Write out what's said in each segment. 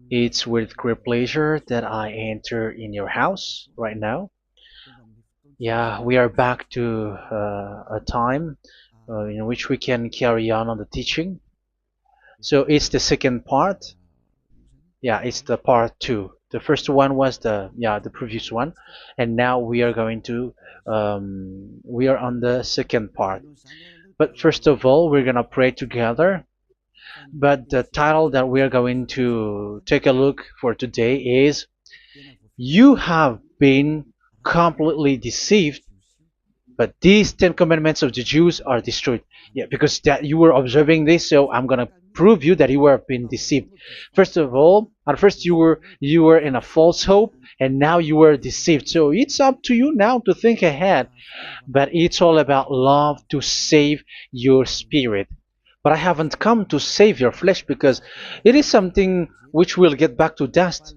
It's with great pleasure that I enter in your house right now. Yeah, we are back to a time in which we can carry on the teaching. So it's the second part. Yeah, it's the part two. The first one was the previous one, and now we are going to we are on the second part. But first of all, we're gonna pray together. But the title that we are going to take a look for today is "You have been completely deceived, but these Ten Commandments of the Jews are destroyed." Yeah, because that you were observing this, so I'm gonna prove you that you were being deceived. First of all, at first you were in a false hope, and now you were deceived. So it's up to you now to think ahead. But it's all about love to save your spirit. But I haven't come to save your flesh because it is something which will get back to dust.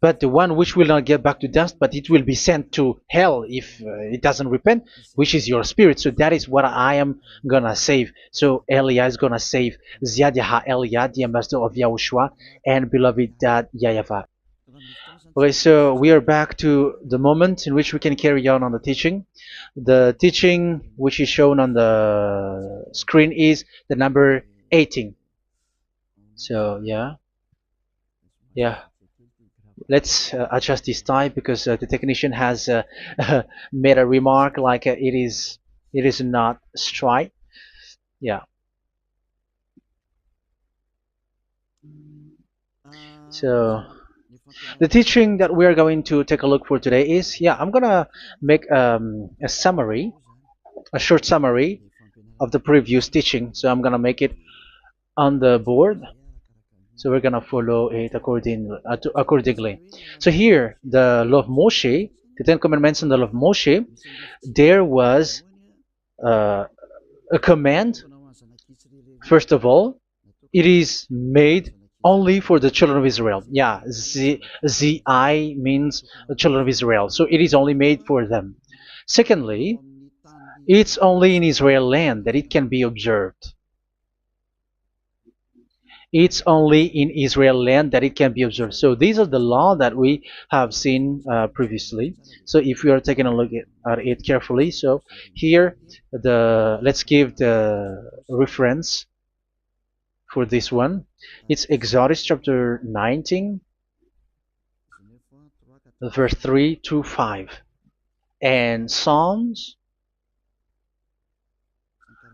But the one which will not get back to dust, but it will be sent to hell if it doesn't repent, which is your spirit. So that is what I am gonna save. So Elia is gonna save Ziadiha Elia, the ambassador of Yahushua, and beloved dad YAHVAH. Okay, so we are back to the moment in which we can carry on the teaching. The teaching which is shown on the screen is the number 18. So yeah. Let's adjust this time because the technician has made a remark like it is not straight. Yeah. So the teaching that we are going to take a look for today is I'm gonna make a summary, a short summary of the previous teaching. So I'm gonna make it on the board. So we're gonna follow it accordingly. So here, the law of Moshe, the Ten Commandments and the law of Moshe, there was uh, a command. First of all, it is made only for the children of Israel. Yeah, Z-I means the children of Israel. So it is only made for them. Secondly, it's only in Israel land that it can be observed. It's only in Israel land that it can be observed. So these are the law that we have seen previously. So if we are taking a look at it carefully, so here let's give the reference for this one. It's Exodus chapter 19, verse 3 to 5, and Psalms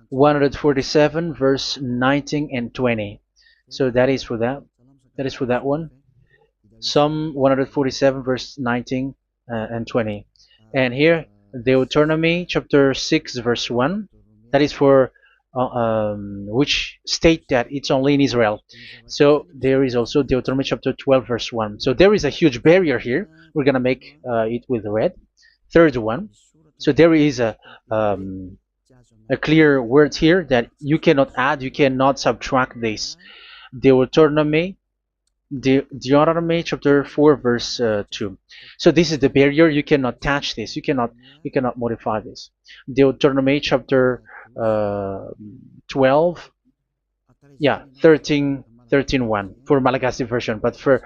147, verse 19 and 20. So that is for that. That is for that one. Psalm 147, verse 19 and 20. And here, Deuteronomy chapter 6, verse 1. That is for which state that it's only in Israel. So there is also Deuteronomy chapter 12, verse 1. So there is a huge barrier here. We're going to make it with red. Third one. So there is a clear word here that you cannot add, you cannot subtract this. Deuteronomy chapter 4, verse 2. So this is the barrier. You cannot touch this. You cannot modify this. Deuteronomy chapter 12, 13, 1 for Malagasy version, but for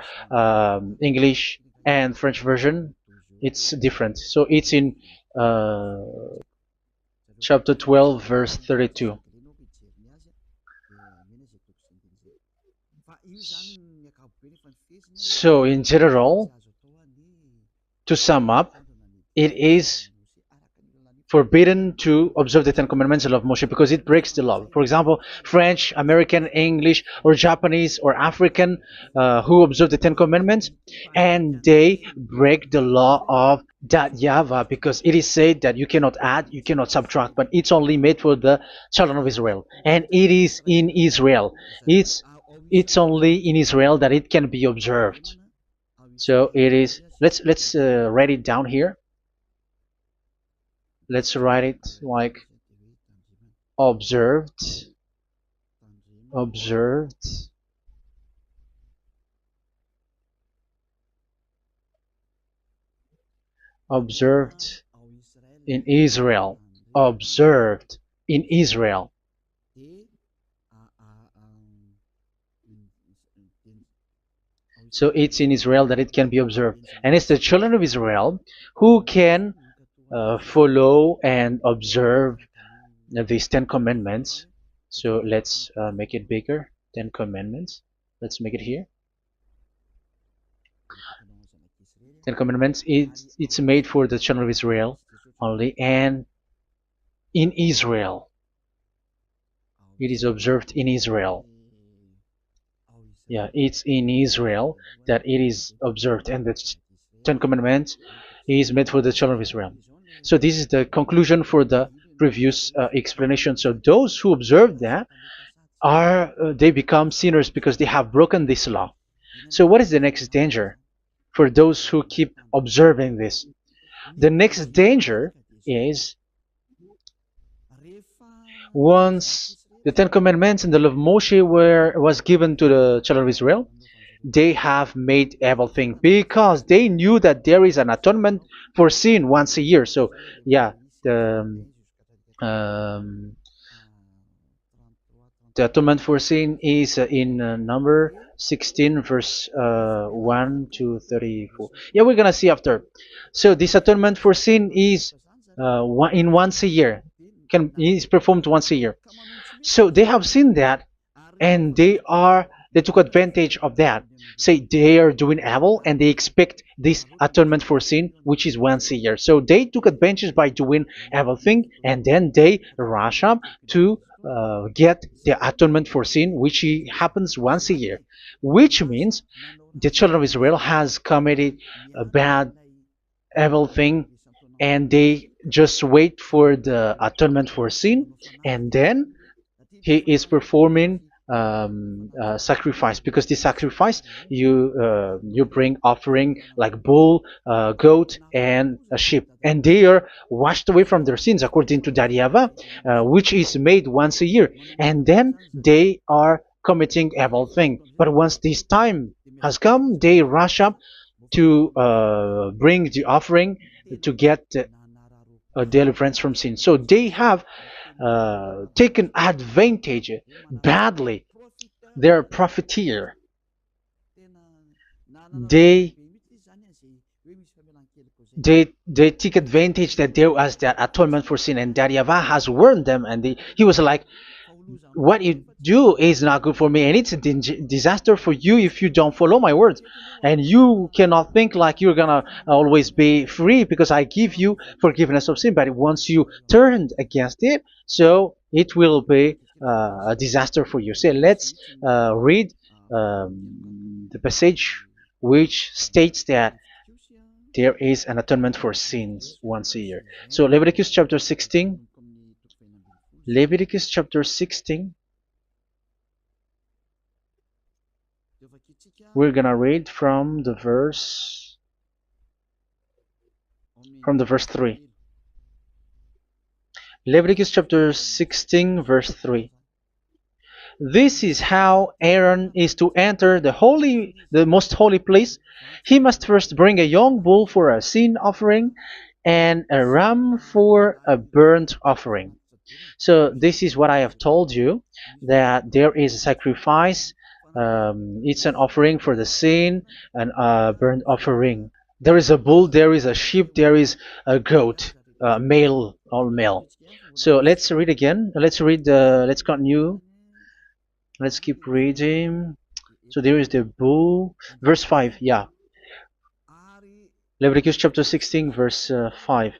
English and French version, it's different. So it's in chapter 12, verse 32. So in general, to sum up, it is forbidden to observe the Ten Commandments of Moshe because it breaks the law. For example, French, American, English, or Japanese or African who observe the Ten Commandments and they break the law of that YAHVAH because it is said that you cannot add, you cannot subtract, but it's only made for the children of Israel, and it is in Israel. It's only in Israel that it can be observed. So it is. Let's write it down here. Let's write it like observed, observed, observed in Israel, observed in Israel. So it's in Israel that it can be observed. And it's the children of Israel who can follow and observe these 10 commandments. So let's make it bigger. 10 commandments. Let's make it here. 10 commandments. It's made for the children of Israel only, and in Israel. It is observed in Israel. Yeah, it's in Israel that it is observed, and the Ten Commandments is made for the children of Israel. So this is the conclusion for the previous explanation. So those who observe that are they become sinners because they have broken this law. So what is the next danger for those who keep observing this? The next danger is once the Ten Commandments and the law of Moshe was given to the children of Israel, they have made everything because they knew that there is an atonement for sin once a year. So yeah, um, the atonement for sin is in number 16 verse 1 to 34. Yeah, we're gonna see after. So this atonement for sin is once a year, is performed once a year. So they have seen that, and they took advantage of that. Say they are doing evil and they expect this atonement for sin, which is once a year. So they took advantage by doing evil thing, and then they rush up to get the atonement for sin, which happens once a year, which means the children of Israel has committed a bad evil thing, and they just wait for the atonement for sin, and then he is performing sacrifice, because the sacrifice you bring offering like bull, goat, and a sheep, and they are washed away from their sins according to that YAHVAH, which is made once a year, and then they are committing evil thing. But once this time has come, they rush up to bring the offering to get deliverance from sin. So they have taken advantage badly. They're profiteer. They they take advantage that there was that atonement for sin, and that YAHVAH has warned them, and he was like, what you do is not good for me, and it's a disaster for you if you don't follow my words, and you cannot think like you're gonna always be free because I give you forgiveness of sin, but once you turned against it, so it will be a disaster for you. So let's read the passage which states that there is an atonement for sins once a year. So Leviticus chapter 16. Leviticus chapter 16. We're gonna read from the verse 3. Leviticus chapter 16 verse 3. This is how Aaron is to enter the most holy place. He must first bring a young bull for a sin offering and a ram for a burnt offering. So this is what I have told you, that there is a sacrifice. It's an offering for the sin, and a burnt offering. There is a bull, there is a sheep, there is a goat, male, all male. So let's read again. Let's continue. Let's keep reading. So there is the bull, verse 5. Yeah, Leviticus chapter 16 verse 5.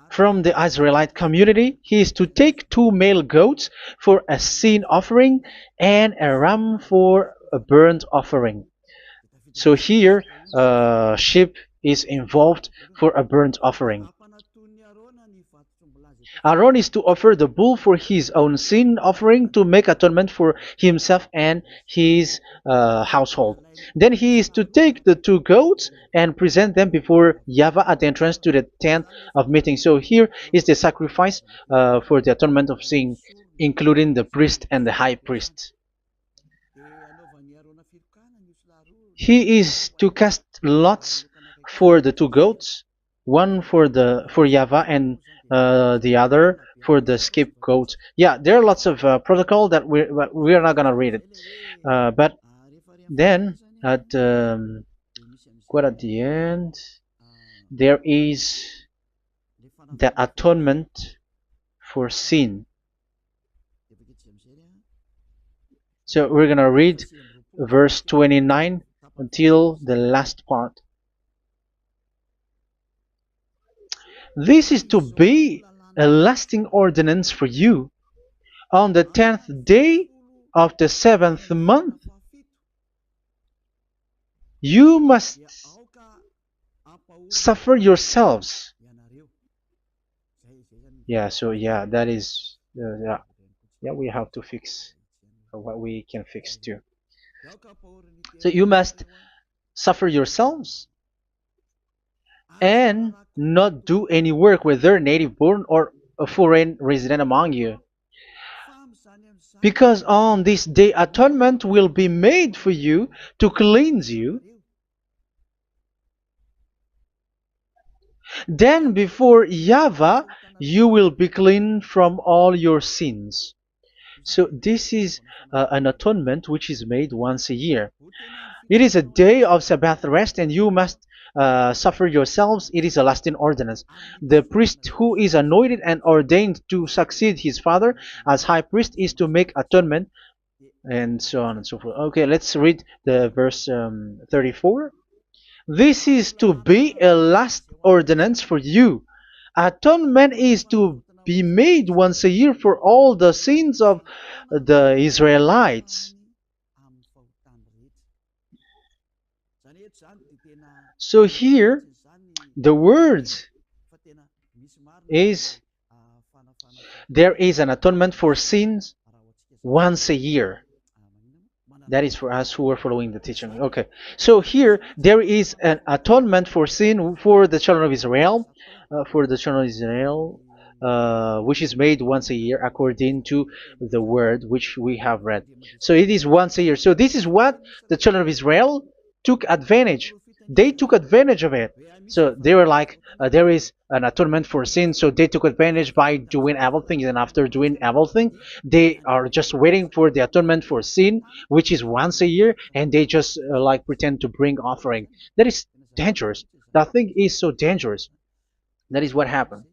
From the Israelite community, he is to take 2 male goats for a sin offering and a ram for a burnt offering. So here, sheep is involved for a burnt offering. Aaron is to offer the bull for his own sin offering to make atonement for himself and his household. Then he is to take the 2 goats and present them before YAHVAH at the entrance to the tent of meeting. So here is the sacrifice for the atonement of sin, including the priest and the high priest. He is to cast lots for the 2 goats, one for YAHVAH and the other for the scapegoat. Yeah, there are lots of protocol that we are not gonna read it, but then at quite at the end, there is the atonement for sin. So we're gonna read verse 29 until the last part. This is to be a lasting ordinance for you. On the 10th day of the 7th month, you must suffer yourselves. Yeah, so yeah, that is, yeah, we have to fix what we can fix too. So you must suffer yourselves and not do any work, whether native born or a foreign resident among you. Because on this day atonement will be made for you to cleanse you. Then before YAHVAH you will be clean from all your sins. So this is an atonement which is made once a year. It is a day of Sabbath rest, and you must suffer yourselves. It is a lasting ordinance. The priest who is anointed and ordained to succeed his father as high priest is to make atonement, and so on and so forth. Okay, let's read the verse 34. This is to be a last ordinance for you. Atonement is to be made once a year for all the sins of the Israelites. So here, the words is there is an atonement for sins once a year. That is for us who are following the teaching. Okay, so here there is an atonement for sin for the children of Israel, which is made once a year according to the word which we have read. So it is once a year. So this is what the children of Israel took advantage. They took advantage of it. So they were like, there is an atonement for sin. So they took advantage by doing everything, and after doing everything, they are just waiting for the atonement for sin, which is once a year, and they just like pretend to bring offering. That is dangerous. That thing is so dangerous. That is what happened.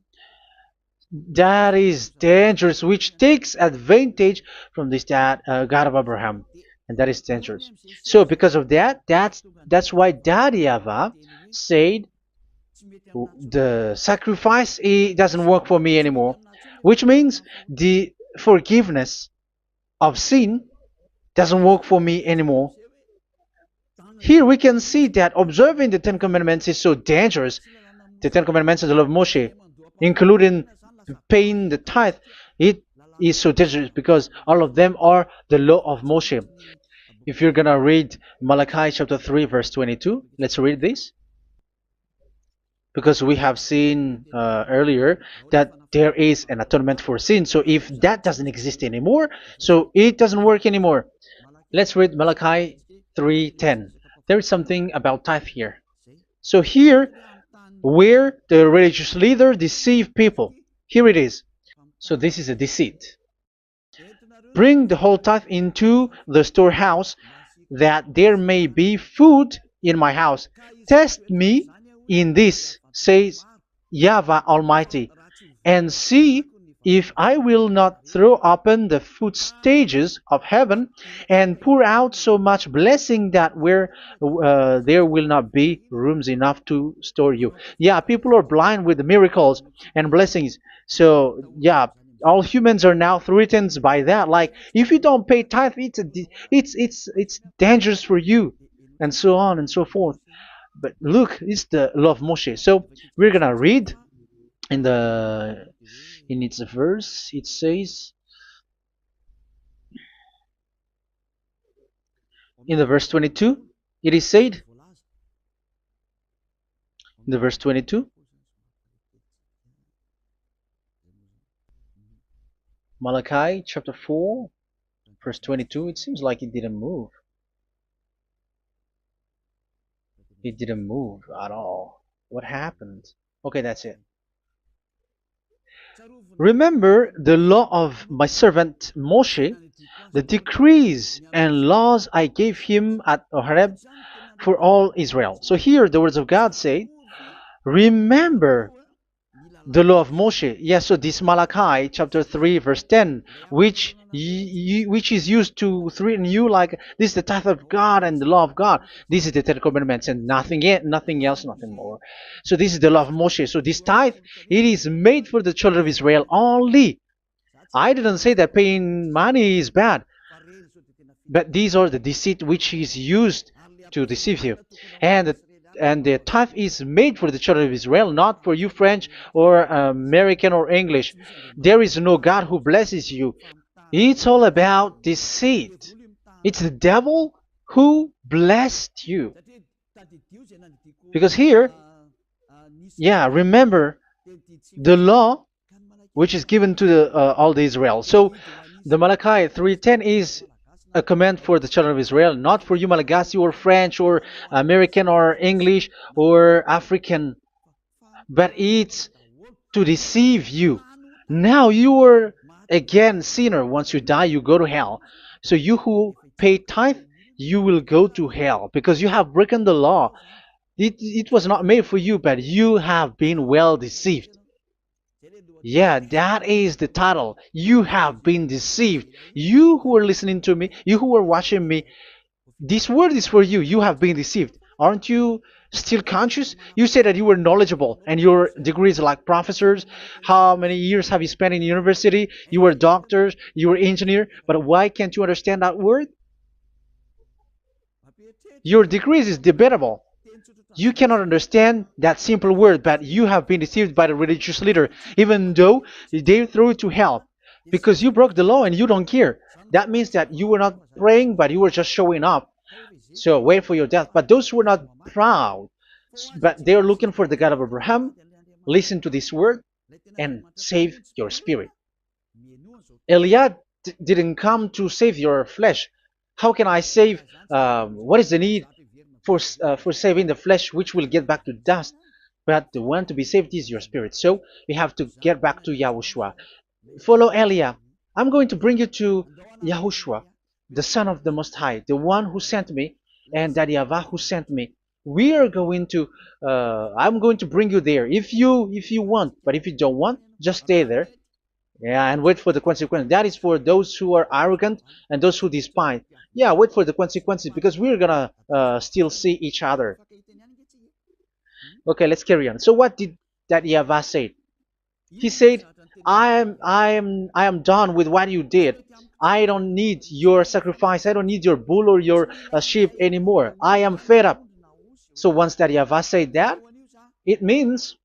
That is dangerous, which takes advantage from this God of Abraham, and that is dangerous. So because of that, that's why YAHVAH said the sacrifice it doesn't work for me anymore, which means the forgiveness of sin doesn't work for me anymore. Here we can see that observing the Ten Commandments is so dangerous. The Ten Commandments of the law of Moshe, including paying the tithe, it is so dangerous because all of them are the law of Moshe. If you're gonna read Malachi chapter 3 verse 22, let's read this. Because we have seen earlier that there is an atonement for sin. So if that doesn't exist anymore, so it doesn't work anymore. Let's read Malachi 3:10. There is something about tithe here. So here, where the religious leader deceived people, here it is. So this is a deceit. Bring the whole tithe into the storehouse, that there may be food in my house. Test me in this, says YAHVAH Almighty, and see if I will not throw open the food stages of heaven and pour out so much blessing that where there will not be rooms enough to store you. Yeah, people are blind with the miracles and blessings. So yeah, all humans are now threatened by that. Like if you don't pay tithe, it's dangerous for you, and so on and so forth. But look, it's the law of Moshe. So we're gonna read in the in its verse. It says in the verse 22. It is said in the verse 22. Malachi chapter 4 verse 22. It seems like it didn't move. It didn't move at all. What happened? Okay, that's it. Remember the law of my servant Moshe, the decrees and laws I gave him at Horeb for all Israel. So here the words of God say, remember the law of Moshe. Yes, so this Malachi chapter 3 verse 10, which is used to threaten you like this is the tithe of God and the law of God. This is the Ten Commandments and nothing else, nothing more. So this is the law of Moshe. So this tithe, it is made for the children of Israel only. I didn't say that paying money is bad, but these are the deceit which is used to deceive you. And the tithe is made for the children of Israel, not for you French or American or English. There is no God who blesses you. It's all about deceit. It's the devil who blessed you. Because here, yeah, remember the law which is given to all the Israel. So the Malachi 3:10 is a command for the children of Israel, not for you Malagasy or French or American or English or African, but it's to deceive you. Now you are again sinner. Once you die, you go to hell. So you who pay tithe, you will go to hell because you have broken the law. It was not made for you, but you have been well deceived. Yeah, that is the title. You have been deceived. You who are listening to me, you who are watching me, this word is for you. You have been deceived. Aren't you still conscious? You said that you were knowledgeable and your degrees like professors. How many years have you spent in university? You were doctors, you were engineer, but why can't you understand that word? Your degrees is debatable. You cannot understand that simple word, but you have been deceived by the religious leader, even though they threw you to hell because you broke the law and you don't care. That means that you were not praying, but you were just showing up. So wait for your death. But those who are not proud, but they are looking for the God of Abraham, listen to this word and save your spirit. Eliad didn't come to save your flesh. How can I save? What is the need for saving the flesh, which will get back to dust? But the one to be saved is your spirit. So we have to get back to Yahushua. Follow Elia. I'm going to bring you to Yahushua, the Son of the Most High, the one who sent me, and that YAHVAH who sent me. We are going to. I'm going to bring you there if you want, but if you don't want, just stay there. Yeah, and wait for the consequence. That is for those who are arrogant and those who despise. Yeah, wait for the consequences because we're gonna still see each other. Okay, let's carry on. So what did that YAHVAH say? He said, I am done with what you did. I don't need your sacrifice. I don't need your bull or your sheep anymore. I am fed up. So once that YAHVAH said that, it means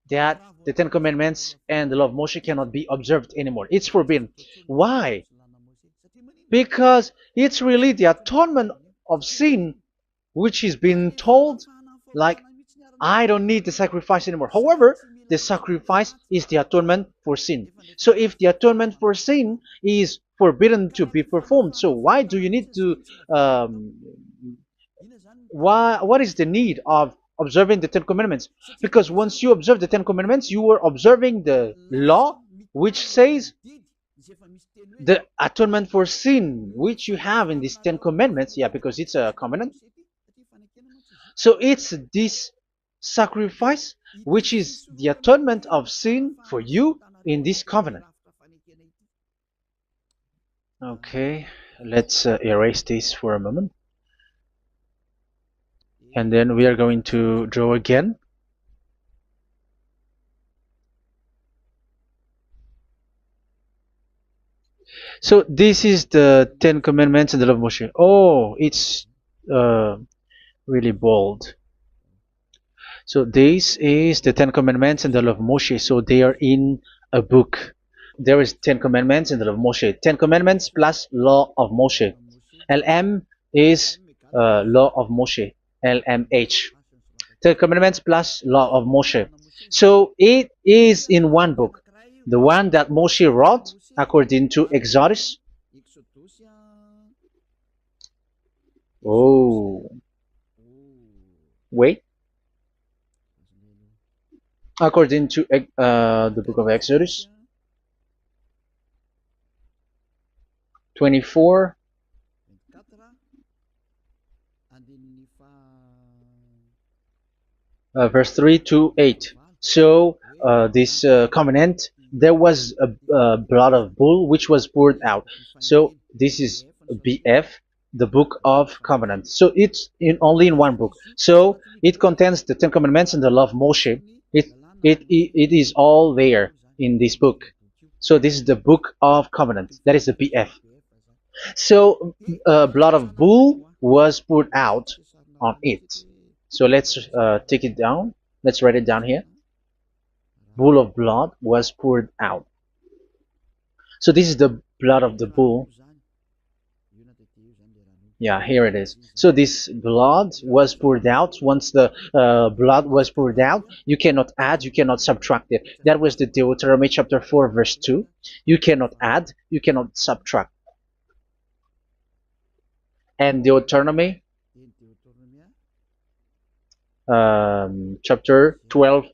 that the Ten Commandments and the law of Moshe cannot be observed anymore. It's forbidden. Why? Because it's really the atonement of sin which is being told, like, I don't need the sacrifice anymore. However, the sacrifice is the atonement for sin. So if the atonement for sin is forbidden to be performed, so why do you need to um, what is the need of observing the Ten Commandments? Because once you observe the Ten Commandments, you are observing the law which says the atonement for sin which you have in these Ten Commandments. Yeah, because it's a covenant. So it's this sacrifice which is the atonement of sin for you in this covenant. Okay, let's erase this for a moment. And then we are going to draw again. So this is the Ten Commandments and the law of Moshe. Oh, it's really bold. So this is the Ten Commandments and the law of Moshe. So they are in a book. There is Ten Commandments and the law of Moshe. Ten Commandments plus law of Moshe. LM is law of Moshe. LMH. Ten Commandments plus law of Moshe. So it is in one book. The one that Moshe wrote according to Exodus. Oh, wait. according to the book of Exodus 24, verse 3 to 8. So this covenant, there was a blood of bull which was poured out. So this is BF, the book of covenant. So it's only in one book. So it contains the Ten Commandments and the law of Moshe. It is all there in this book. So this is the book of covenant. That is the BF. So blood of bull was poured out on it. So let's take it down. Let's write it down here. Bull of blood was poured out. So this is the blood of the bull. Yeah, here it is. So this blood was poured out. Once the blood was poured out, you cannot add, you cannot subtract it. That was the Deuteronomy chapter 4, verse 2. You cannot add, you cannot subtract. And Deuteronomy chapter 12,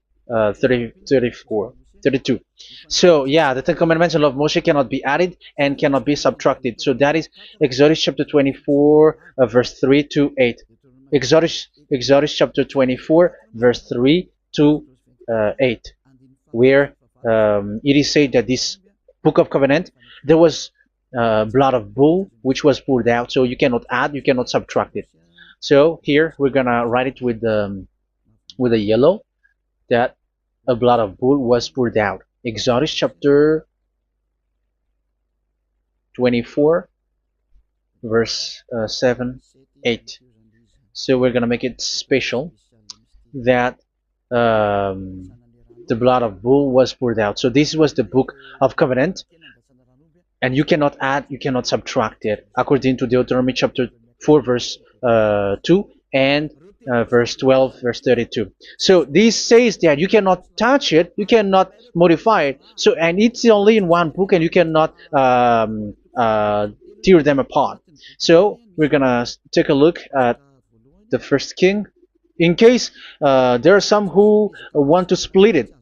32. So yeah, the Ten Commandments and law of Moshe cannot be added and cannot be subtracted. So that is Exodus chapter 24, verse 3 to 8. Exodus chapter 24, verse 3 to 8, where it is said that this book of covenant, there was blood of bull which was poured out. So you cannot add, you cannot subtract it. So here we're gonna write it with a yellow, that a blood of bull was poured out. Exodus chapter 24, verse 7, 8. So we're gonna make it special that the blood of bull was poured out. So this was the book of covenant, and you cannot add, you cannot subtract it, according to Deuteronomy chapter 4, verse 2 and verse 12, verse 32. So this says that you cannot touch it, you cannot modify it. So, and it's only in one book, and you cannot tear them apart. So we're gonna take a look at the first king. In case there are some who want to split it,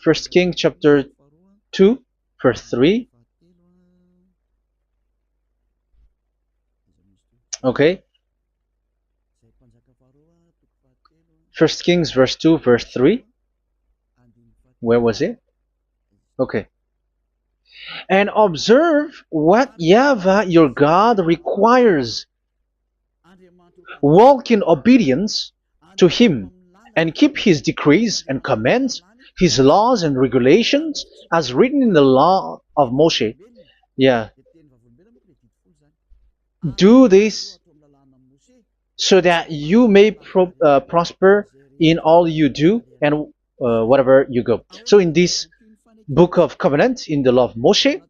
First King chapter 2, verse 3. Okay. First Kings verse 2, verse 3. Where was it? Okay. And observe what YAHVAH your God requires. Walk in obedience to him, and keep his decrees and commands, his laws and regulations, as written in the law of Moshe. Yeah. Do this so that you may prosper in all you do and whatever you go. So in this book of covenant, in the law of Moshe,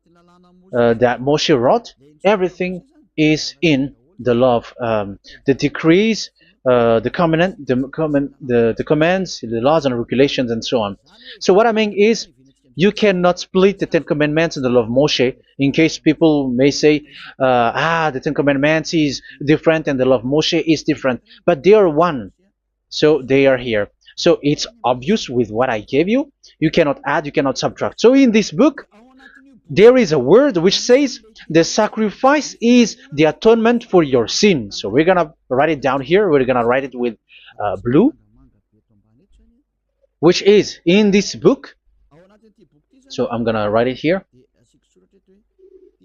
that Moshe wrote, everything is in the law of the decrees, the covenant, the commands, the laws and regulations, and so on. So what I mean is, you cannot split the Ten Commandments and the law of Moshe. In case people may say, the Ten Commandments is different and the law of Moshe is different, but they are one. So they are here. So it's obvious with what I gave you. You cannot add, you cannot subtract. So in this book, there is a word which says the sacrifice is the atonement for your sin. So we're gonna write it down here. We're gonna write it with blue, which is in this book. So I'm gonna write it here.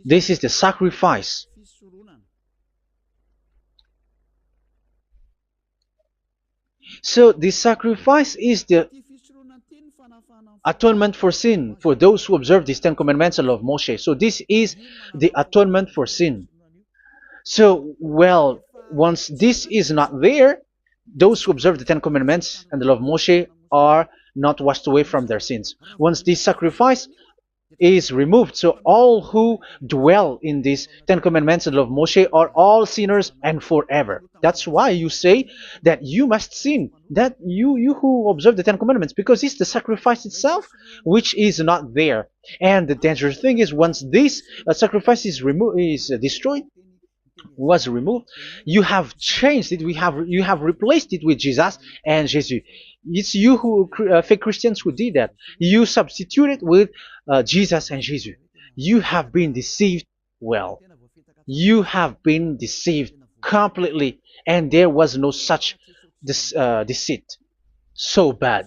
This is the sacrifice. So the sacrifice is the atonement for sin for those who observe these Ten Commandments and law of Moshe. So this is the atonement for sin. So, well, once this is not there, those who observe the Ten Commandments and the law of Moshe are not washed away from their sins. Once this sacrifice is removed, so all who dwell in these Ten Commandments and law of Moshe are all sinners and forever. That's why you say that you must sin, that you who observe the Ten Commandments, because it's the sacrifice itself which is not there. And the dangerous thing is, once this sacrifice is destroyed, was removed. You have changed it. You have replaced it with Jesus and Jesus. It's you who fake Christians who did that. You substituted with Jesus and Jesus. You have been deceived. Well, you have been deceived completely, and there was no such deceit. So bad.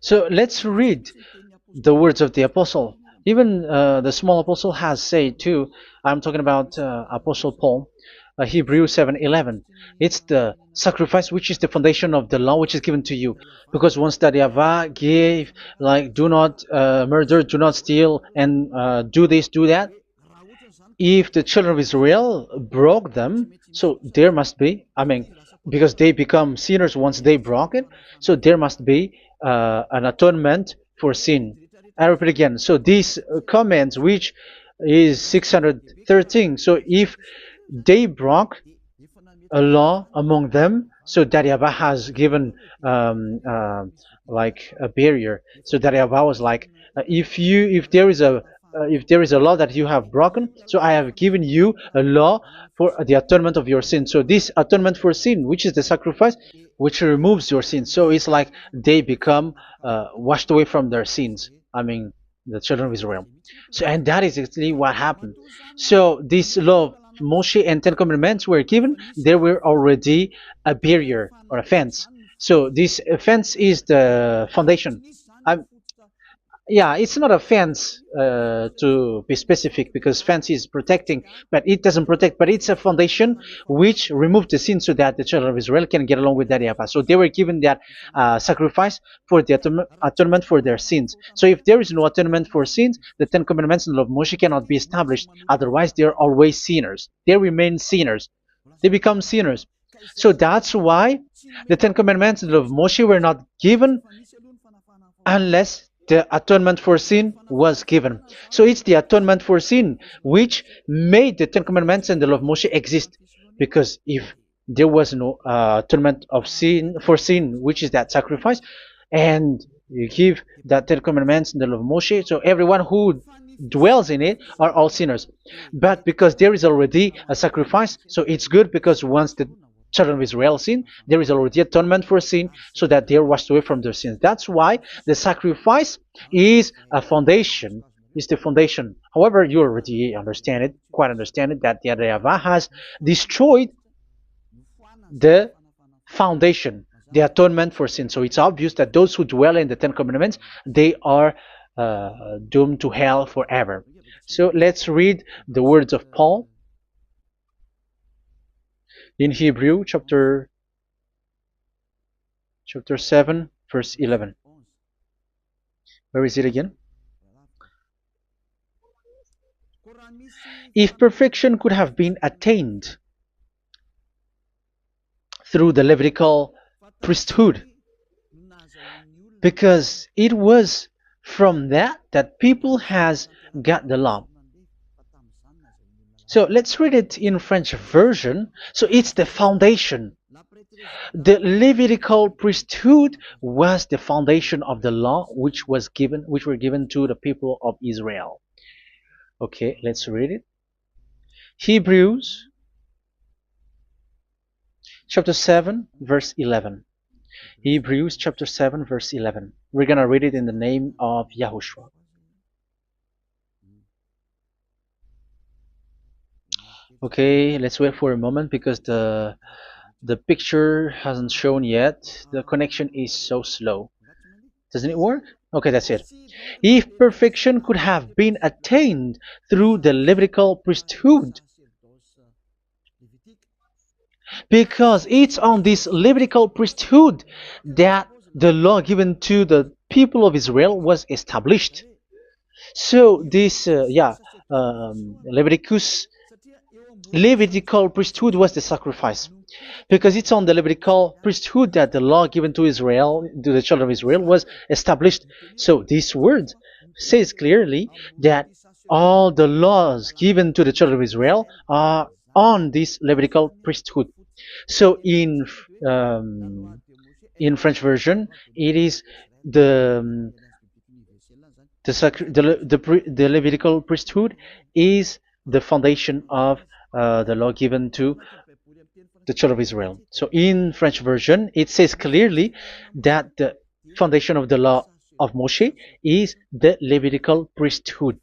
So let's read the words of the apostle. Even the small apostle has said too. I'm talking about Apostle Paul, Hebrews 7:11. It's the sacrifice which is the foundation of the law which is given to you. Because once that YAHVAH gave, like, do not murder, do not steal, and do this, do that, if the children of Israel broke them, so there must be, I mean, because they become sinners once they broke it, so there must be an atonement for sin. I repeat again. So these comments, which is 613, so if they broke a law among them, so that YAHVAH has given like a barrier. So that YAHVAH was like, if there is a law that you have broken, so I have given you a law for the atonement of your sin. So this atonement for sin, which is the sacrifice, which removes your sins. So it's like they become washed away from their sins. I mean, the children of Israel. So, and that is exactly what happened. So this law of Moshe and Ten Commandments were given. There were already a barrier or a fence. So this fence is the foundation. I'm, yeah, it's not a fence to be specific, because fence is protecting, but it doesn't protect. But it's a foundation which removed the sin so that the children of Israel can get along with that YAHVAH. So they were given that sacrifice for the atonement for their sins. So if there is no atonement for sins, the Ten Commandments and the law of Moshe cannot be established. Otherwise, they are always sinners. They remain sinners. They become sinners. So that's why the Ten Commandments and the law of Moshe were not given unless the atonement for sin was given. So it's the atonement for sin which made the Ten Commandments and the law of Moshe exist. Because if there was no atonement of sin for sin, which is that sacrifice, and you give that Ten Commandments and the law of Moshe, so everyone who dwells in it are all sinners. But because there is already a sacrifice, so it's good, because once the children of Israel sin, there is already atonement for sin, so that they are washed away from their sins. That's why the sacrifice is a foundation, is the foundation. However, you already understand it, quite understand it, that the YAHVAH has destroyed the foundation, the atonement for sin. So it's obvious that those who dwell in the Ten Commandments, they are doomed to hell forever. So let's read the words of Paul in Hebrew chapter 7 verse 11. Where is it again? If perfection could have been attained through the Levitical priesthood, because it was from that people has got the law. So let's read it in French version. So it's the foundation. The Levitical priesthood was the foundation of the law which were given to the people of Israel. Okay, let's read it. Hebrews chapter 7 verse 11. Hebrews chapter 7 verse 11. We're gonna read it in the name of YAHOSHUAH. Okay, let's wait for a moment, because the picture hasn't shown yet. The connection is so slow. Doesn't it work? Okay, that's it. If perfection could have been attained through the Levitical priesthood, because it's on this Levitical priesthood that the law given to the people of Israel was established. So this, Levitical priesthood was the sacrifice, because it's on the Levitical priesthood that the law given to Israel, to the children of Israel, was established. So this word says clearly that all the laws given to the children of Israel are on this Levitical priesthood. So in French version, it is the The Levitical priesthood is the foundation of the law given to the children of Israel. So in French version, it says clearly that the foundation of the law of Moshe is the Levitical priesthood.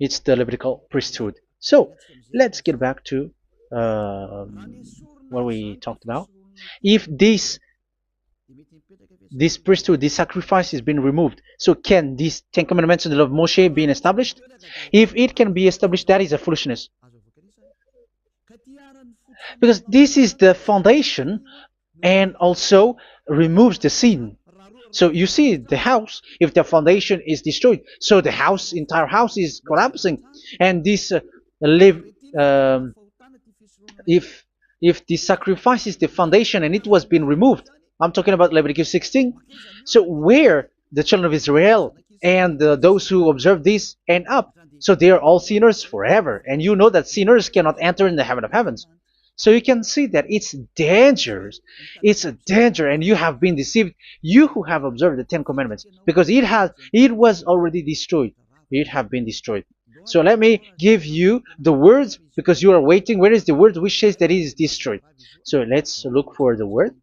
It's the Levitical priesthood. So let's get back to what we talked about. If this priesthood, this sacrifice is being removed, so can these Ten Commandments and the law of Moshe be established? If it can be established, that is a foolishness. Because this is the foundation and also removes the sin. So you see the house, if the foundation is destroyed, so the house, entire house is collapsing. And this if the sacrifice is the foundation and it was being removed, I'm talking about Leviticus 16. So where the children of Israel and those who observe this end up? So they are all sinners forever. And you know that sinners cannot enter in the heaven of heavens. So you can see that it's dangerous. It's a danger, and you have been deceived. You who have observed the Ten Commandments, because it was already destroyed. It have been destroyed. So let me give you the words, because you are waiting. Where is the word which says that it is destroyed? So let's look for the word.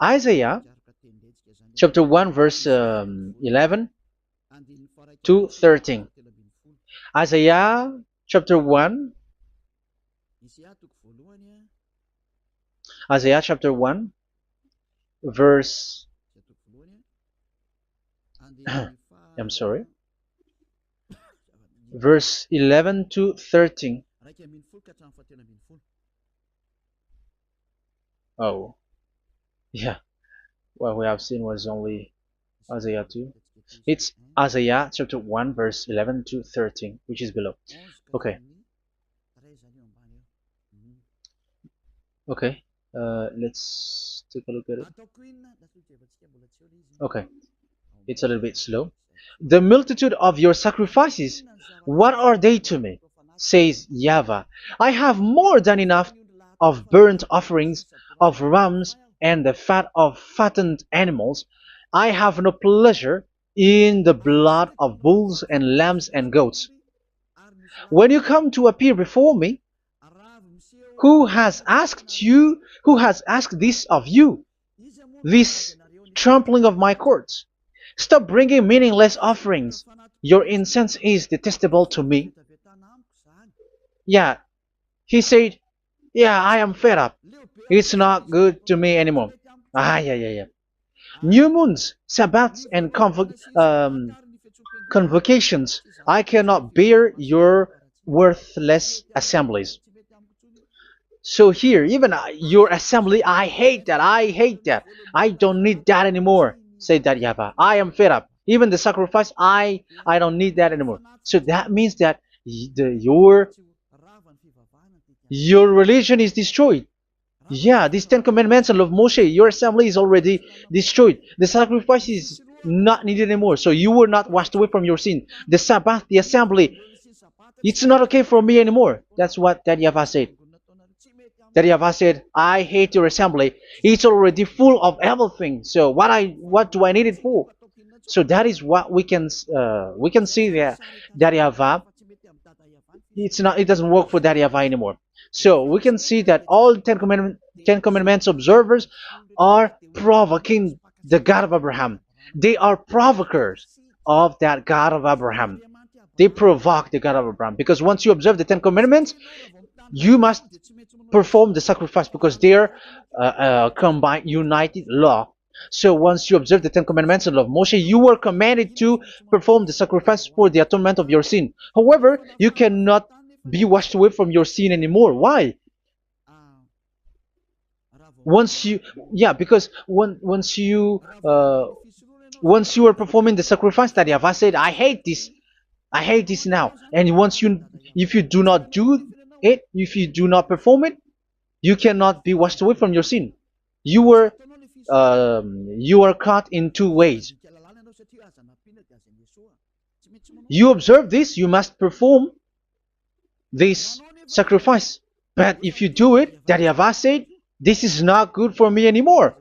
Isaiah chapter 1 verse 11 to 13. Isaiah chapter 1. Isaiah chapter 1 verse I'm sorry, verse 11 to 13. Oh, yeah, what we have seen was only Isaiah 2. It's Isaiah chapter 1 verse 11 to 13, which is below. Okay. Okay. Let's take a look at it. Okay, it's a little bit slow. The multitude of your sacrifices, what are they to me? Says YAHVAH. I have more than enough of burnt offerings, of rams, and the fat of fattened animals. I have no pleasure in the blood of bulls and lambs and goats. When you come to appear before me, who has asked this of you, this trampling of my courts? Stop bringing meaningless offerings. Your incense is detestable to me. Yeah, he said, yeah, I am fed up. It's not good to me anymore. Yeah. New moons, Sabbaths, and convocations. I cannot bear your worthless assemblies. So here, even your assembly, I hate that. I hate that. I don't need that anymore. Say that YAHVAH. I am fed up. Even the sacrifice, I don't need that anymore. So that means that your religion is destroyed. Yeah, these Ten Commandments and law of Moshe, your assembly is already destroyed. The sacrifice is not needed anymore. So you were not washed away from your sin. The Sabbath, the assembly, it's not okay for me anymore. That's what that YAHVAH said. That YAHVAH said, I hate your assembly. It's already full of everything. So what do I need it for? So that is what we can see there. That YAHVAH, it doesn't work for that YAHVAH anymore. So we can see that all Ten Commandments observers are provoking the God of Abraham. They are provokers of that God of Abraham. They provoke the God of Abraham, because once you observe the Ten Commandments, you must perform the sacrifice, because they are combined, united law. So once you observe the Ten Commandments and law of Moshe, you were commanded to perform the sacrifice for the atonement of your sin. However, you cannot be washed away from your sin anymore. Why? Because once you are performing the sacrifice, that YAHVAH said, I hate this now. And if you do not do it, if you do not perform it, you cannot be washed away from your sin. You are caught in two ways. You observe this, you must perform this sacrifice. But if you do it, that YAHVAH said, this is not good for me anymore.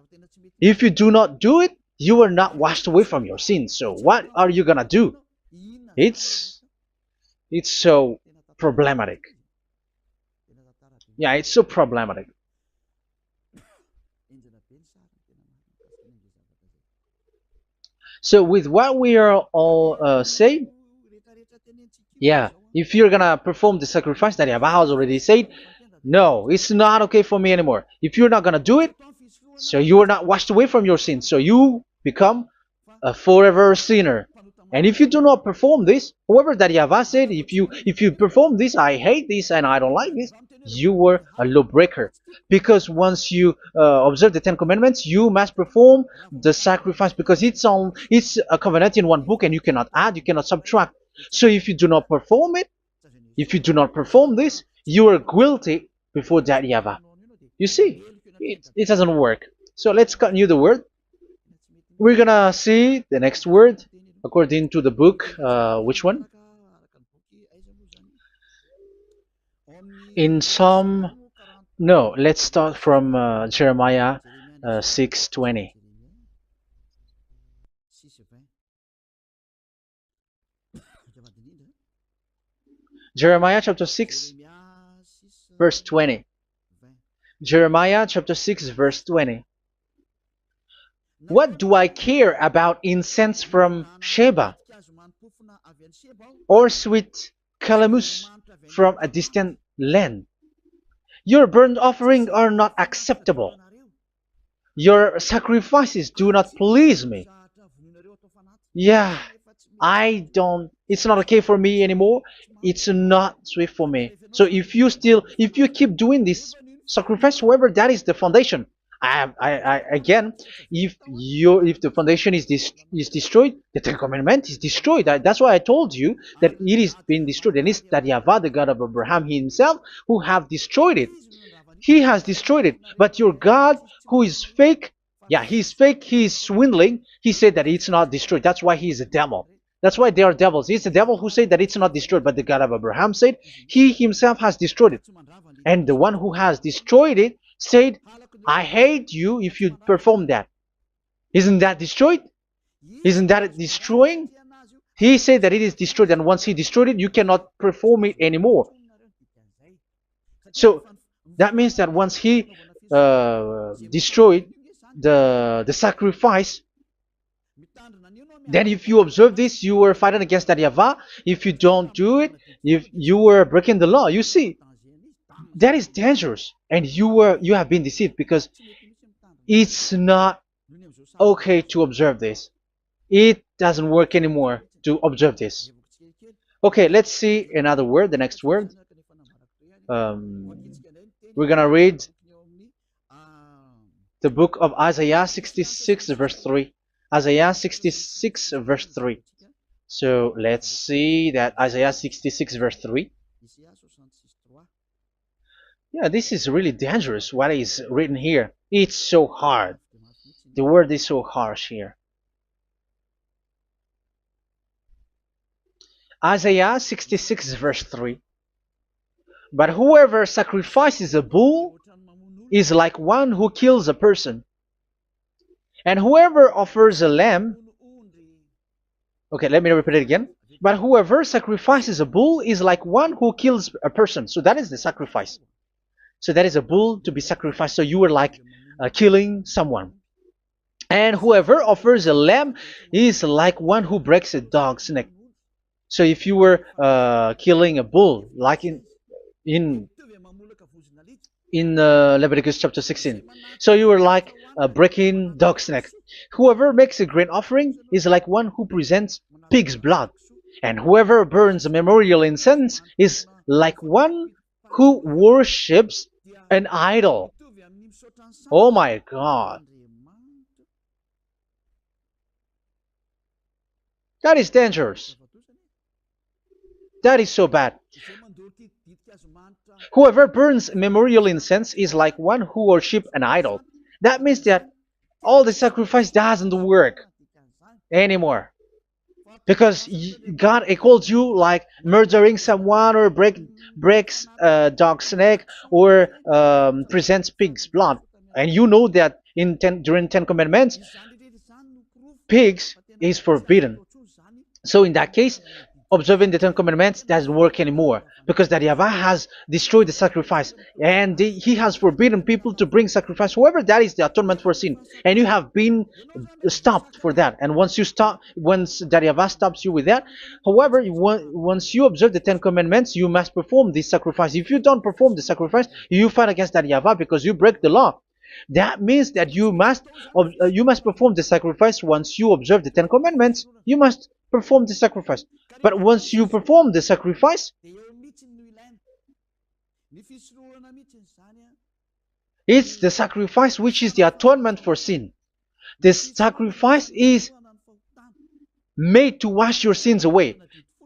If you do not do it, you are not washed away from your sins. So what are you gonna do? It's it's so problematic. Yeah, it's so problematic. So with what we are all saying, yeah, if you're gonna perform the sacrifice that Yahweh has already said, no, it's not okay for me anymore. If you're not gonna do it, so you are not washed away from your sins, so you become a forever sinner. And if you do not perform this, whoever that Yahweh said, if you perform this, I hate this and I don't like this, you were a lawbreaker. Because once you observe the Ten Commandments, you must perform the sacrifice because it's a covenant in one book and you cannot add, you cannot subtract. So if you do not perform it, if you do not perform this, you are guilty before that Yahweh. You see, it doesn't work. So let's continue the word. We're gonna see the next word according to the book. Which one? In some. No, let's start from Jeremiah 6:20. Jeremiah chapter 6, verse 20. Jeremiah chapter 6, verse 20. What do I care about incense from Sheba or sweet calamus from a distant land? Your burnt offerings are not acceptable. Your sacrifices do not please me. Yeah, it's not okay for me anymore. It's not sweet for me. So if you keep doing this sacrifice, however, that is the foundation. Again, if the foundation is destroyed, the Ten Commandment is destroyed. That's why I told you that it is being destroyed, and it's that Yahweh, the God of Abraham himself, who have destroyed it. He has destroyed it. But your God, who is fake, yeah, he's fake, he's swindling. He said that it's not destroyed. That's why he is a devil. That's why they are devils. It's the devil who said that it's not destroyed, but the God of Abraham said he himself has destroyed it. And the one who has destroyed it said, I hate you if you perform that. Isn't that destroyed? Isn't that destroying? He said that it is destroyed, and once he destroyed it, you cannot perform it anymore. So that means that once he destroyed the sacrifice, then if you observe this, you were fighting against that Yahweh. If you don't do it, if you were breaking the law, you see, that is dangerous, and you have been deceived because it's not okay to observe this. It doesn't work anymore to observe this. Okay, let's see another word, the next word. We're gonna read the book of Isaiah 66 verse 3. Isaiah 66 verse 3. So let's see that Isaiah 66 verse 3. Yeah, this is really dangerous what is written here. It's so hard. The word is so harsh here. Isaiah 66 verse 3. But whoever sacrifices a bull is like one who kills a person. And whoever offers a lamb... Okay, let me repeat it again. But whoever sacrifices a bull is like one who kills a person. So that is the sacrifice. So that is a bull to be sacrificed. So you were like killing someone. And whoever offers a lamb is like one who breaks a dog's neck. So if you were killing a bull, like in Leviticus chapter 16, so you were like breaking dog's neck. Whoever makes a grain offering is like one who presents pig's blood. And whoever burns a memorial incense is like one who worships an idol. Oh my God. That is dangerous. That is so bad. Whoever burns memorial incense is like one who worships an idol. That means that all the sacrifice doesn't work anymore. Because God equals you like murdering someone or breaks a dog's neck or presents pig's blood. And you know that during 10 Commandments, pigs is forbidden. So in that case, observing the Ten Commandments doesn't work anymore because that YAHVAH has destroyed the sacrifice and he has forbidden people to bring sacrifice. However, that is the atonement for sin, and you have been stopped for that. And once you stop, once that YAHVAH stops you with that, however, once you observe the Ten Commandments, you must perform this sacrifice. If you don't perform the sacrifice, you fight against that YAHVAH because you break the law. That means that you must perform the sacrifice. Once you observe the Ten Commandments, you must perform the sacrifice. But once you perform the sacrifice, it's the sacrifice which is the atonement for sin. This sacrifice is made to wash your sins away.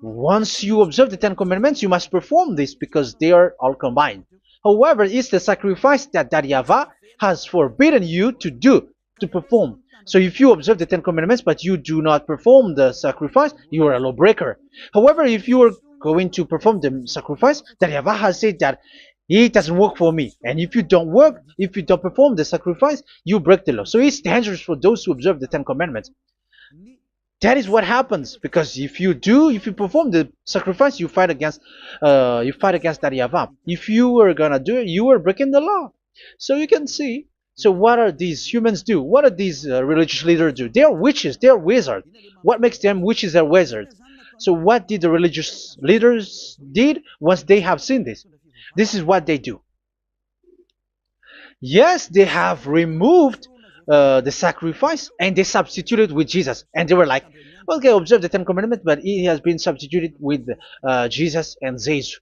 Once you observe the Ten Commandments, you must perform this because they are all combined. However, it's the sacrifice that YAHVAH has forbidden you to do, to perform. So if you observe the Ten Commandments but you do not perform the sacrifice, you are a lawbreaker. However, if you are going to perform the sacrifice, that YAHVAH has said that it doesn't work for me. And if you don't perform the sacrifice, you break the law. So it's dangerous for those who observe the Ten Commandments. That is what happens, because if you perform the sacrifice, you fight against that YAHVAH. If you were gonna do it, you are breaking the law. So you can see. So what are these humans do? What are these religious leaders do? They are witches. They are wizards. What makes them witches and wizards? So what did the religious leaders did once they have seen this? This is what they do. Yes, they have removed the sacrifice and they substituted with Jesus, and they were like, okay, observe the Ten Commandments, but it has been substituted with Jesus and Jesus.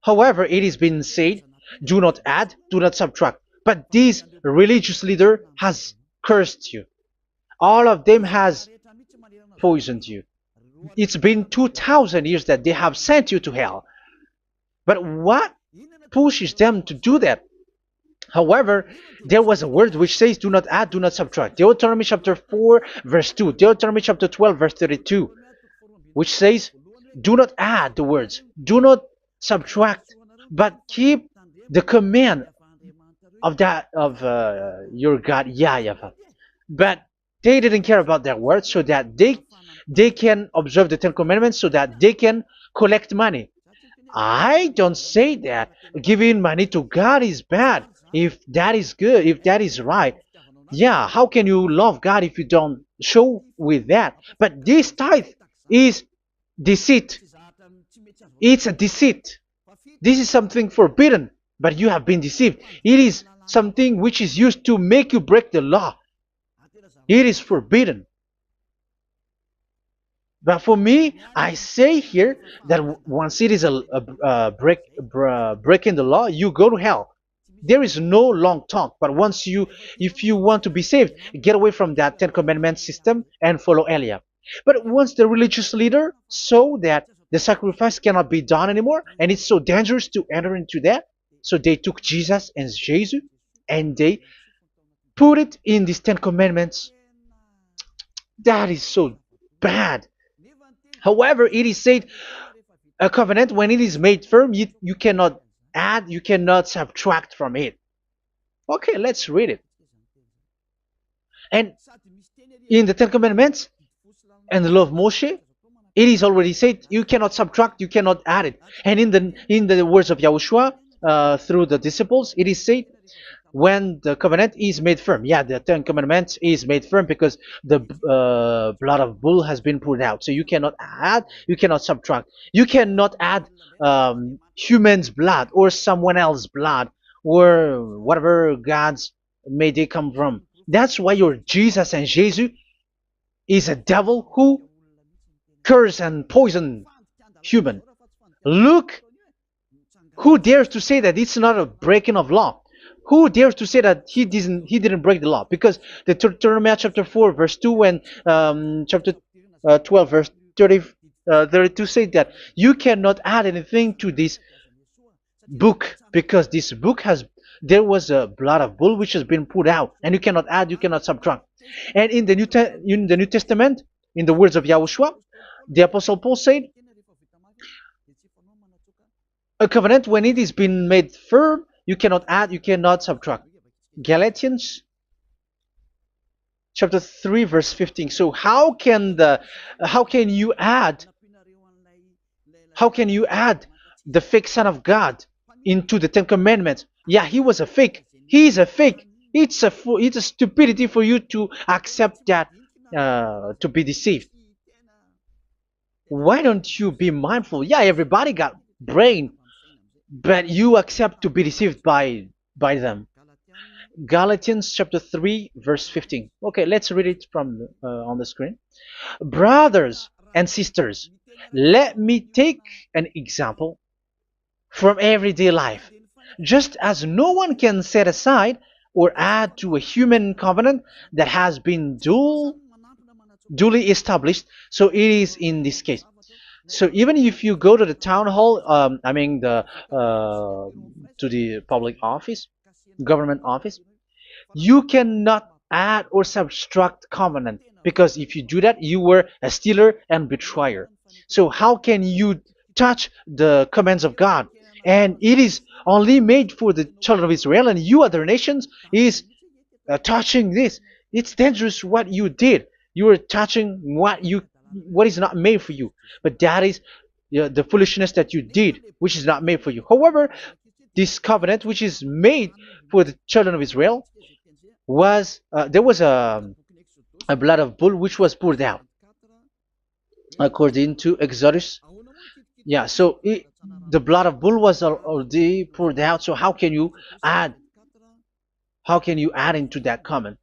However, it has been said, do not add, do not subtract. But this religious leader has cursed you. All of them has poisoned you. It's been 2,000 years that they have sent you to hell. But what pushes them to do that? However, there was a word which says, do not add, do not subtract. Deuteronomy chapter 4, verse 2. Deuteronomy chapter 12, verse 32. Which says, do not add the words. Do not subtract. But keep the command of your God, YAHVAH. But they didn't care about their words, so that they can observe the Ten Commandments, so that they can collect money. I don't say that giving money to God is bad. If that is good, if that is right, yeah, how can you love God if you don't show with that? But this tithe is deceit. It's a deceit. This is something forbidden, but you have been deceived. It is something which is used to make you break the law. It is forbidden. But for me, I say here that once it is breaking the law, you go to hell. There is no long talk. But if you want to be saved, get away from that Ten Commandments system and follow Eliah. But once the religious leader saw that the sacrifice cannot be done anymore, and it's so dangerous to enter into that, so they took Jesus and Jesus and they put it in these Ten Commandments. That is so bad. However, it is said, a covenant, when it is made firm, you cannot add, you cannot subtract from it. Okay, let's read it. And in the Ten Commandments and the law of Moshe, it is already said, you cannot subtract, you cannot add it. And in the words of YAHOSHUAH, through the disciples, it is said, when the covenant is made firm. Yeah, the Ten Commandments is made firm because the blood of bull has been poured out. So you cannot add, you cannot subtract. You cannot add human's blood or someone else's blood or whatever gods may they come from. That's why your Jesus and Jesus is a devil who curse and poison human. Look, who dares to say that it's not a breaking of law? Who dares to say that he didn't break the law? Because the Deuteronomy chapter 4 verse 2 and chapter 12 verse 32 say that you cannot add anything to this book, because this book there was a blood of bull which has been put out, and you cannot add, you cannot subtract. And in the New Testament, in the words of YAHOSHUAH, the Apostle Paul said, a covenant, when it is been made firm, you cannot add, you cannot subtract. Galatians chapter 3 verse 15. So how can you add How can you add the fake Son of God into the Ten Commandments? Yeah, he was a fake. He is a fake. It's a stupidity for you to accept that, to be deceived. Why don't you be mindful? Yeah, everybody got brain, but you accept to be deceived by them. Galatians chapter 3 verse 15. Okay, let's read it from on the screen. Brothers and sisters, let me take an example from everyday life. Just as no one can set aside or add to a human covenant that has been duly established, so it is in this case. So even if you go to the town hall, I mean to the public office, government office, you cannot add or subtract covenant, because if you do that, you were a stealer and betrayer. So how can you touch the commands of God? And it is only made for the children of Israel, and you other nations is touching this. It's dangerous what you did. You are touching what is not made for you. But that is the foolishness that you did, which is not made for you. However, this covenant, which is made for the children of Israel, was there was a blood of bull which was poured out according to Exodus. Yeah, so the blood of bull was already poured out. So add how can you add into that comment?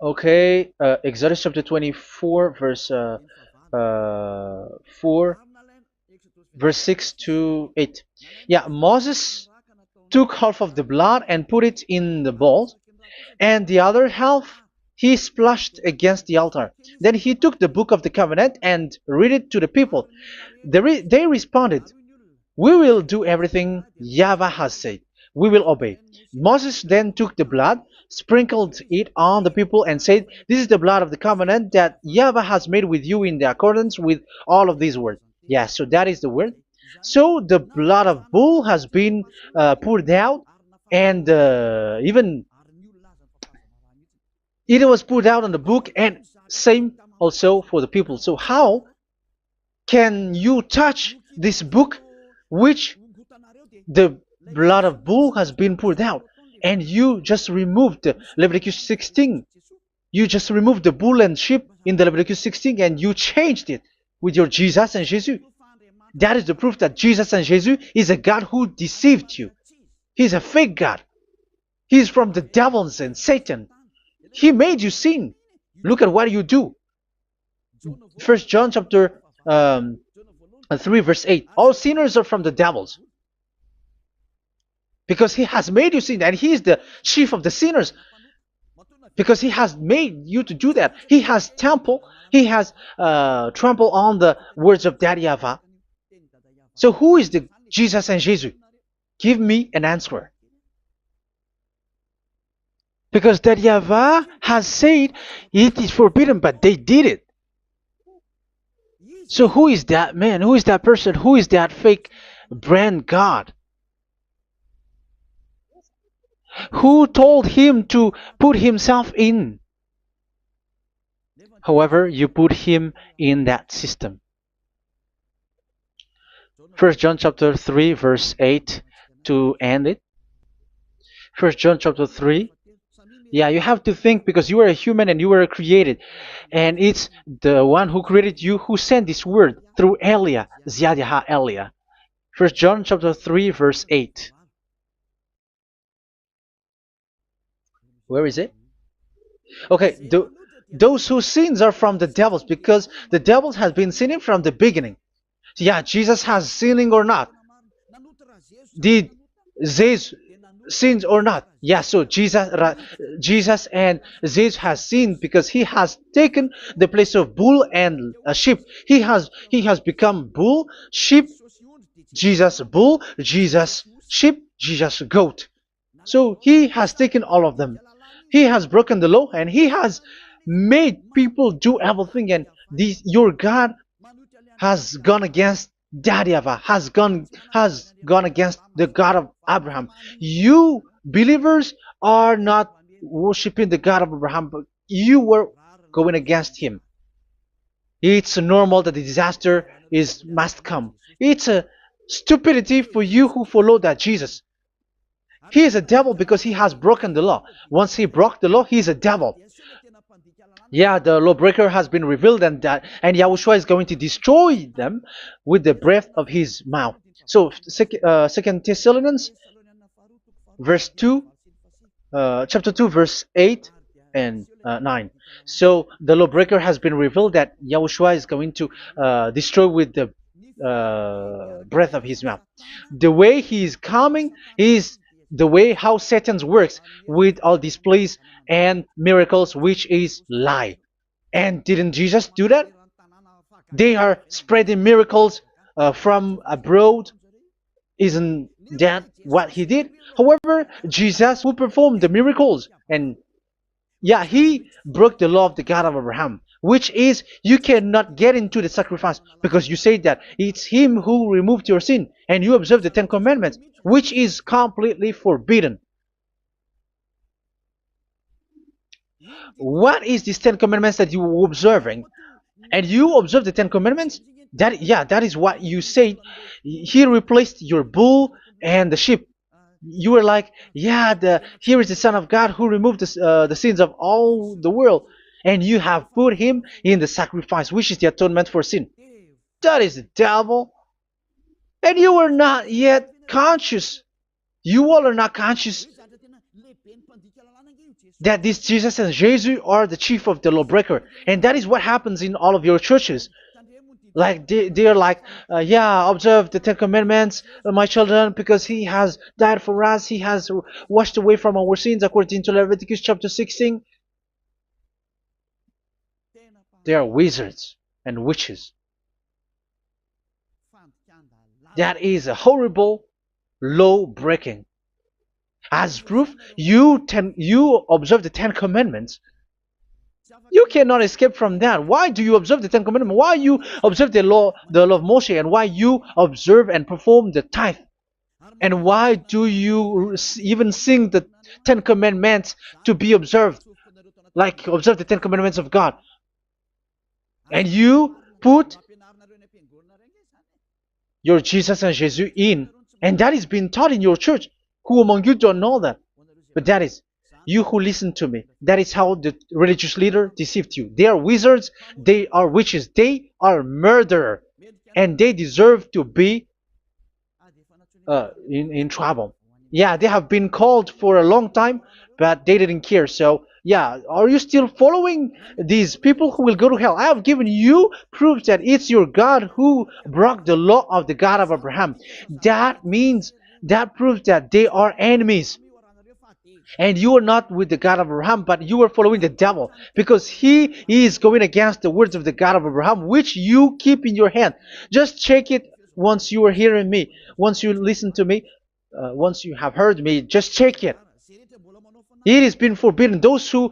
Okay, Exodus chapter 24 verse 4 verse 6 to 8. Yeah, Moses took half of the blood and put it in the bowl, and the other half he splashed against the altar. Then he took the book of the covenant and read it to the people. They responded, "We will do everything YAHVAH has said. We will obey." Moses then took the blood, sprinkled it on the people, and said, "This is the blood of the covenant that YAHVAH has made with you in the accordance with all of these words." Yeah, so that is the word. So the blood of bull has been poured out, and even it was poured out on the book, and same also for the people. So how can you touch this book which the blood of bull has been poured out, and you just removed the Leviticus 16? You just removed the bull and sheep in the Leviticus 16, and you changed it with your Jesus and Jesus. That is the proof that Jesus and Jesus is a God who deceived you. He's a fake God. He's from the devils and Satan. He made you sin. Look at what you do. First John chapter 3 verse 8. All sinners are from the devils, because he has made you sin, and he is the chief of the sinners, because he has made you to do that. He has trampled on the words of Daddy Ava. So who is the Jesus and Jesus? Give me an answer. Because Daddy Ava has said it is forbidden, but they did it. So who is that man? Who is that person? Who is that fake brand God? Who told him to put himself in? However, you put him in that system. First John chapter 3 verse 8 to end it. First John chapter 3. Yeah, you have to think, because you are a human and you were created. And it's the one who created you who sent this word through Elia, Ziadiha Elia. First John chapter 3 verse 8. Where is it? Okay, those whose sins are from the devils, because the devils has been sinning from the beginning. Yeah, Jesus has sinning or not? Did Jesus sins or not? Yeah, so Jesus and Jesus has sinned, because he has taken the place of bull and a sheep. He has become bull, sheep, Jesus bull, Jesus sheep, Jesus goat. So he has taken all of them. He has broken the law, and he has made people do everything. And your God has gone against Daddy Ava, has gone against the God of Abraham. You believers are not worshiping the God of Abraham, but you were going against him. It's normal that the disaster is must come. It's a stupidity for you who follow that Jesus. He is a devil because he has broken the law. Once he broke the law, he is a devil. Yeah, the lawbreaker has been revealed, and Yahushua is going to destroy them with the breath of his mouth. So, Second Thessalonians, verse 2, chapter 2, verse 8 and 9. So the lawbreaker has been revealed that Yahushua is going to destroy with the breath of his mouth. The way he is coming is the way how Satan works with all displays and miracles, which is lie. And didn't Jesus do that? They are spreading miracles from abroad. Isn't that what he did? However, Jesus who performed the miracles, and yeah, he broke the law of the God of Abraham, which is you cannot get into the sacrifice because you say that it's him who removed your sin and you observe the Ten Commandments, which is completely forbidden. What is these Ten Commandments that you were observing? And you observe the Ten Commandments? That, yeah, that is what you said. He replaced your bull and the sheep. You were like, yeah, here is the Son of God who removed the sins of all the world, and you have put him in the sacrifice, which is the atonement for sin. That is the devil. And you are not yet conscious. You all are not conscious that this Jesus and Jesus are the chief of the lawbreaker. And that is what happens in all of your churches. Like they're like, yeah, observe the Ten Commandments, my children, because he has died for us. He has washed away from our sins according to Leviticus chapter 16. They are wizards and witches. That is a horrible law breaking. As proof, you observe the Ten Commandments. You cannot escape from that. Why do you observe the Ten Commandments? Why you observe the law of Moshe, and why you observe and perform the tithe? And why do you even sing the Ten Commandments to be observed? Like observe the Ten Commandments of God. And you put your Jesus and Jesus in. And that is being taught in your church. Who among you don't know that? But that is you who listen to me. That is how the religious leader deceived you. They are wizards. They are witches. They are murderers. And they deserve to be in trouble. Yeah, they have been called for a long time, but they didn't care. So, yeah, are you still following these people who will go to hell? I have given you proof that it's your God who broke the law of the God of Abraham. That means, that proves that they are enemies. And you are not with the God of Abraham, but you are following the devil, because he is going against the words of the God of Abraham, which you keep in your hand. Just check it once you are hearing me, once you listen to me, once you have heard me, just check it. It has been forbidden. Those who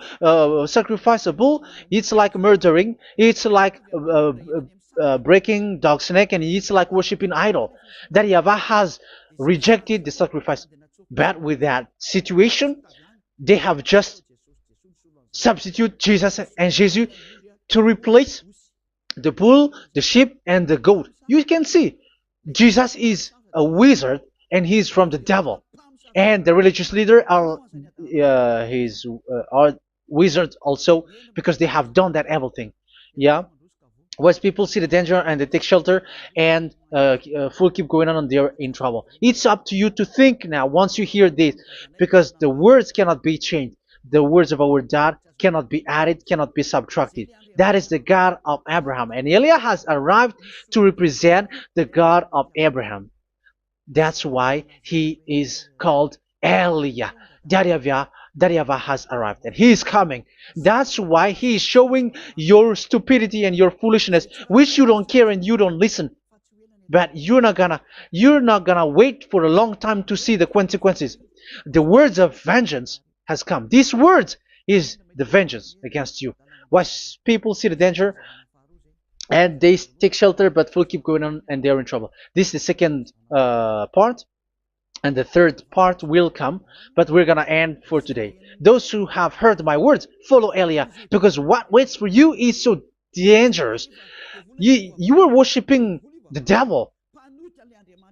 sacrifice a bull, it's like murdering, it's like breaking dog's neck, and it's like worshiping idol. That YAHVAH has rejected the sacrifice. But with that situation, they have just substitute Jesus and Jesus to replace the bull, the sheep, and the goat. You can see Jesus is a wizard and he's from the devil. And the religious leader are are wizards also, because they have done that evil thing. Yeah. Once people see the danger and they take shelter, and full keep going on, and they're in trouble. It's up to you to think now once you hear this, because the words cannot be changed. The words of our God cannot be added, cannot be subtracted. That is the God of Abraham, and Eliah has arrived to represent the God of Abraham. That's why he is called Eliah. YAHVAH has arrived and he is coming. That's why he is showing your stupidity and your foolishness, which you don't care and you don't listen. But you're not gonna wait for a long time to see the consequences. The words of vengeance has come. These words is the vengeance against you. Once people see the danger and they take shelter, but will keep going on and they're in trouble. This is the second part. And the third part will come, but we're gonna end for today. Those who have heard my words, follow Eliah, because what waits for you is so dangerous. You were worshiping the devil.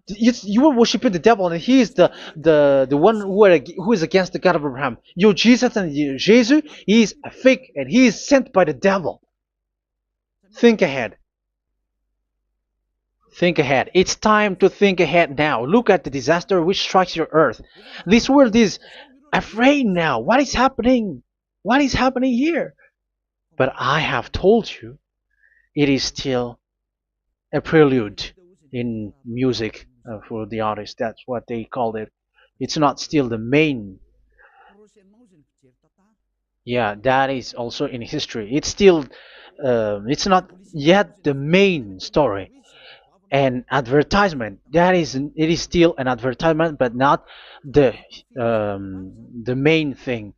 You were worshiping the devil, and he is the one who is against the God of Abraham. Your Jesus and your Jesus, he is a fake, and he is sent by the devil. Think ahead. Think ahead. It's time to think ahead now. Look at the disaster which strikes your earth. This world is afraid now. What is happening? What is happening here? But I have told you, it is still a prelude in music for the artist. That's what they called it. It's not still the main. Yeah, that is also in history. It's still, it's not yet the main story. And advertisement, that is, it is still an advertisement, but not the main thing.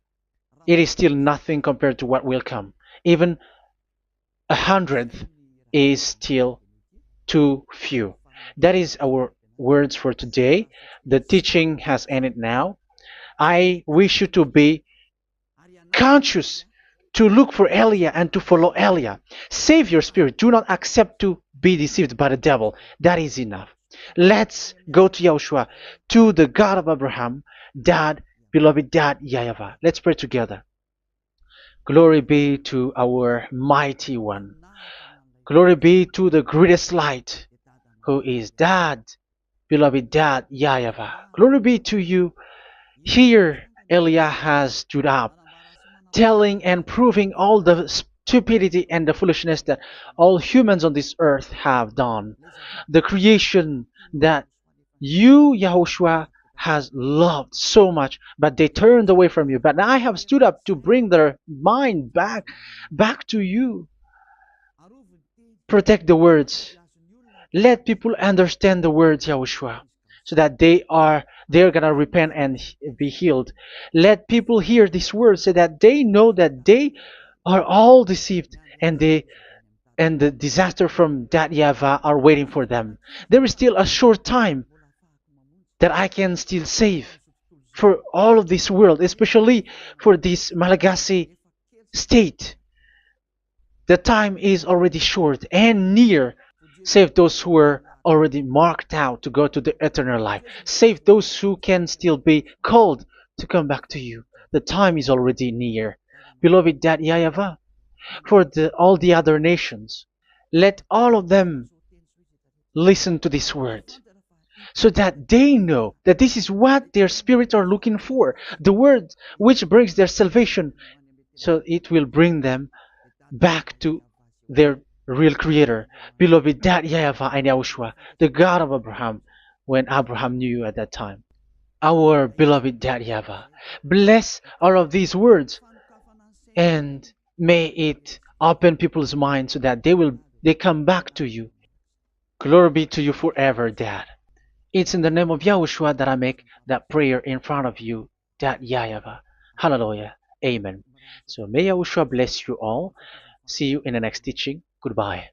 It is still nothing compared to what will come. Even a hundredth is still too few. That is our words for today. The teaching has ended now. I wish you to be conscious, to look for Elia and to follow Elia. Save your spirit. Do not accept to be deceived by the devil. That is enough. Let's go to Yahushua, to the God of Abraham, Dad, beloved Dad, YAHVAH. Let's pray together. Glory be to our mighty one. Glory be to the greatest light, who is Dad, beloved Dad, YAHVAH. Glory be to you. Here, Elia has stood up, telling and proving all the stupidity and the foolishness that all humans on this earth have done. The creation that you, Yahushua, has loved so much, but they turned away from you. But I have stood up to bring their mind back to you. Protect the words. Let people understand the words, Yahushua, so that they're gonna repent and be healed. Let people hear these words so that they know that they are all deceived, and the disaster from that YAHVAH are waiting for them. There is still a short time that I can still save for all of this world, especially for this Malagasy state. The time is already short and near. Save those who are already marked out to go to the eternal life. Save those who can still be called to come back to you. The time is already near. Beloved Dad YAHVAH, for all the other nations, let all of them listen to this word, so that they know that this is what their spirits are looking for. The word which brings their salvation, so it will bring them back to their real creator, beloved Dad YAHVAH and Yahushua, the God of Abraham, when Abraham knew you at that time. Our beloved Dad YAHVAH, bless all of these words, and may it open people's minds so that they come back to you. Glory be to you forever, Dad. It's in the name of Yahushua that I make that prayer in front of you, Dad YAHVAH. Hallelujah. Amen. So may Yahushua bless you all. See you in the next teaching. Goodbye.